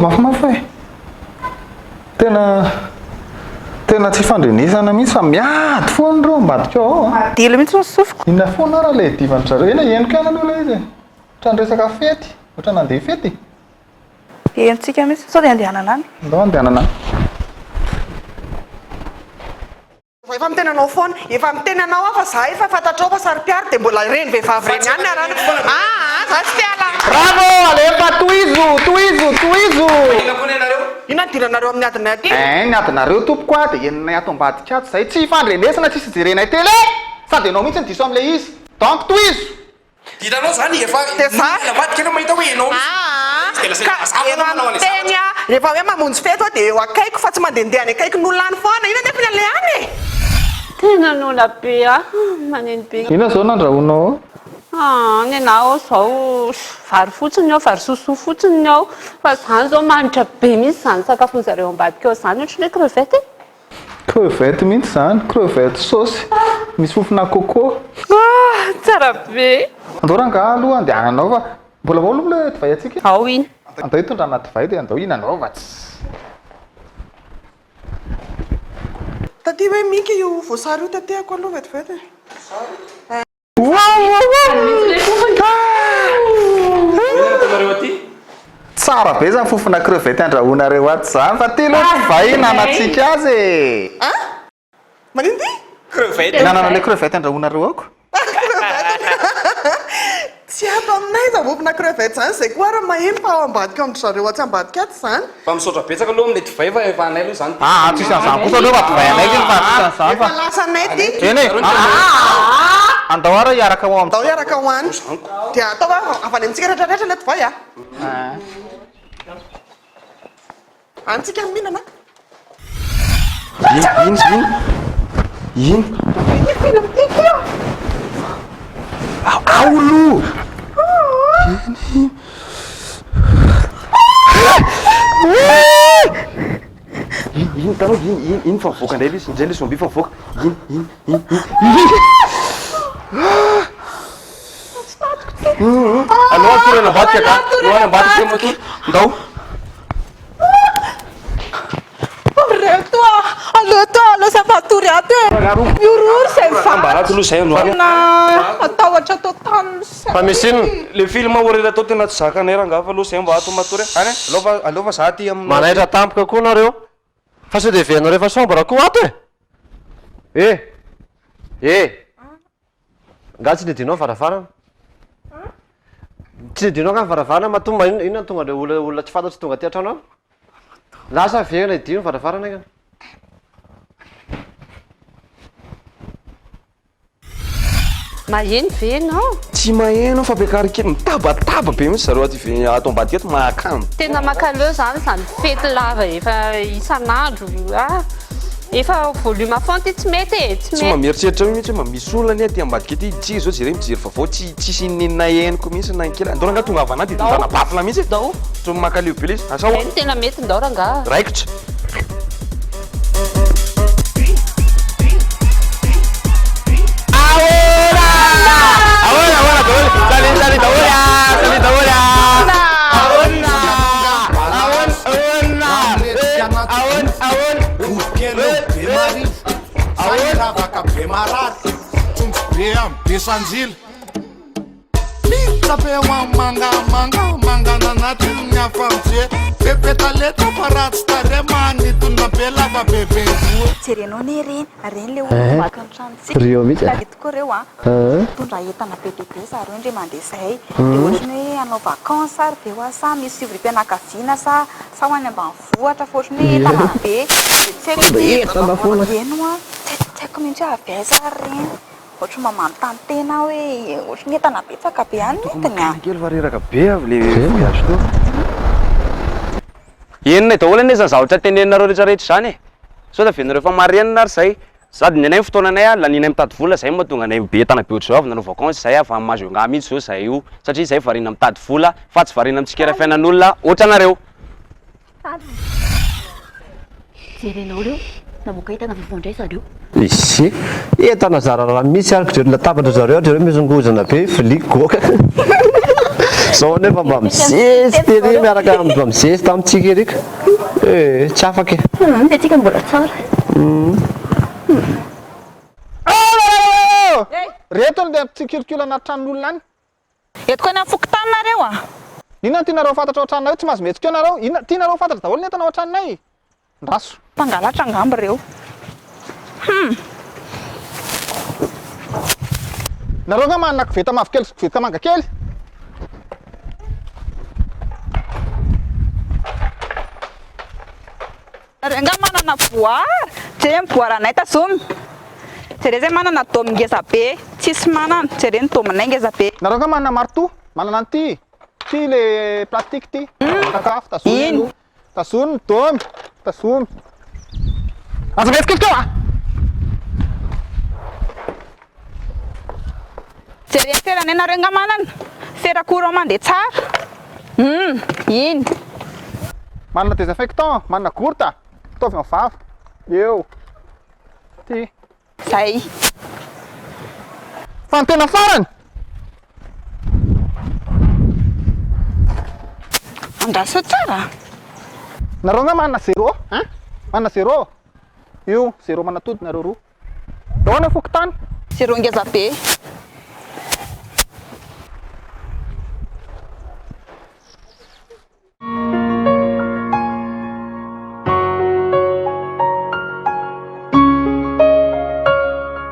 mafimafy tena tsy fandrenesana mihitsy fa miady foana reo ambadika ao dilo mihitsy misofiko inona foana raha le divanitra reo ena henoko ihany aloha le izy ohatran'ny resaka fety ohatran'ny andeha fety entsika mihitsy sao dia andehanana any ndao andehanana efa mitenanao foana efa mitenanao aho fa za efa fantatrao fa sary-piary dia mbola reny vehivavy reny ihany arana za tsy tiala bravo alefa tohizo ina diranareo amin'ny adinay aty ny adinareo tompoko a dia enina ato ambadika ato zay tsy fandrenesana tsisy jerenay tele sady ianao mihitsy ny diso amin'le izy donc tohizo ditanao zany efa avadika enao mahita hoe enao teny a rehefa hoe mamonjy feto a dia eo akaiko fa tsy mandehandeha any akaiky n'olona any foana ina nefa ile any tena nola be a maneny be ina zao nandrahonao ny anao zao vary fotsiny ao vary soso fotsiny ao fa zany zao manitra be mihitsy zany sakafon'zareo ambadika ao zany ohatry hoe crevette mihitsy zany crevette sauce misy fofona coco tsara be andao ranga aloha andehananao fa mbola vao aloha le divay atsika ao iny andao hitondra ana divay dia andao inanao fa tsy taty hoe miky io voasary io tatehako aloha vetivety tsara be zany fofona crevette andrahonareo aty zany fa ty loha divay nanatsika azy manino ty crevette nanana le crevette andrahonareo ako tsy ato aminay za mopona crevette zany zay koa raha maheno fa ao ambadika amin'ny zareo atsy ambadika aty zany fa misaotra betsaka aloha amin'le divay fa efa anay aloha zany tsisy an'izany kosa aloha fa divay anay zany fa tsisy an'izany efa fa lasanay ty eny andao ara hiaraka ao atao hiaraka ho any dia atao avy any amintsika rehetrarehetra le divay a antsika mihinana ino aolo ino tanao ino fa mivoaka indray izy indray le zomby fa mivoaka anao atorana ambadika ka noany ambadika mato ndao allo sapatory ato miorory zay ambarato aloha zay androany atahotra atao tany fa misy ino le film orely atao tena tsy zakanay rangafa aloha zay mba ato matory any aleova za ty amin'ny manaitra tampoka koa nareo fa sao de venao rehefa sombre koa ato nga tsy nedinao varavarana tsy nedinao ka varavarana matomba inona tonga le olona tsy fantatsy tonga ty atrano ao lasa vegana idino varavarana ka maheny venao tsy maheno fampiakarikely mitabataba be mihitsy zareo aty ato ambadika eto mahakanto tena makaleo zany zany fety lava efa isan'andro efa volume font ty tsy mety tsy mameritseritra mihitsy hoe misy olona ny aty ambadika ety tsika zao jereo mijery vaovao tsisy ninina henoko mihitsy nankely andao ranga tonga avana ty tondana bafina mihitsy dao so makaleo be izy asao eny tena mety ndao ranga raikitra Besanzil Tape wa manga na nati nya famje pepe taleta parat stare mani tunna bela va pepe Jerenao ne reny le olo baka antrantsika Rio mihitsy tokoa reo a tondra entana be dia be zareo ndre mandeha zahay dia ohatrany hoe anao vacances ary be hoa sa misy sivrim-pianakaviana sa ho any ambanivohitra fa ohatrany hoe tanàna be dia tsy haiko eno a tsy haiko mihitsy hoe avy aiza reny ohatry mamano tany tena hoe ohatry ny entana betsaka be any netiny a kely vareraka be avy le voyage to enina daholo ane zany zavatra teneninareo rehetrarehetra zany e sao da venareo fa marenina ary zay sady ny anay fotoananay a laninay mitady vola zay mahatonga anay be tana be ohatr'izao avy nanao vacances zay afa mahazo anga mihitsy zao zay io satria zay varina mitady vola fa tsy varina mitsikera fiainan'olona ohatra anareo jerenao reo namoaka entana vovondray zareo izy entana zara raha misy ariko zareo latabatra zareo misongozana be vilia goka Zao nefa mba mizezy tery miaraka mba mizezy tamintsika erika. Tsy afaka e. Atsika mbola tsara. Reto ny tsy kirikilo anaty tranon'olona any. Eto koa ny amin'ny fokotaninareo a. Inona tianareo fantatra ao an-tranonay tsy mahazo mihetsika anareo? Inona tianareo fantatra daholo ny entanao ao an-tranonay? Ndaso. Mpangalatra angamba reo. Nareo nga manana koveta mavokely sy koveta manga kely. Nareo nga manana boary. Jereny boary anay tazomy. Jereny zay manana domy ngeza be. Tsisy manana. Jereny dominay ngeza be. Nareo nga manana marteau, manana an'ity. Ty le plastique ty. Sakafo tazomy. Ino? Tazomy domy. Tazomy. Aza mihetsika keo ah. Jereny ferany nareo nga manana. Fera courant mandeha tsara. Iny. Manana désinfectant, manana gourta. Fitaovy amin'ny vava. Eo. Ty. Zay. Fa ny tena farany. Andraso tsara. Nareo nga manana zéro, hein? Manana zéro. Io, zéro manatody nareo roa. Eo ny fokotany. Zero ngeza be.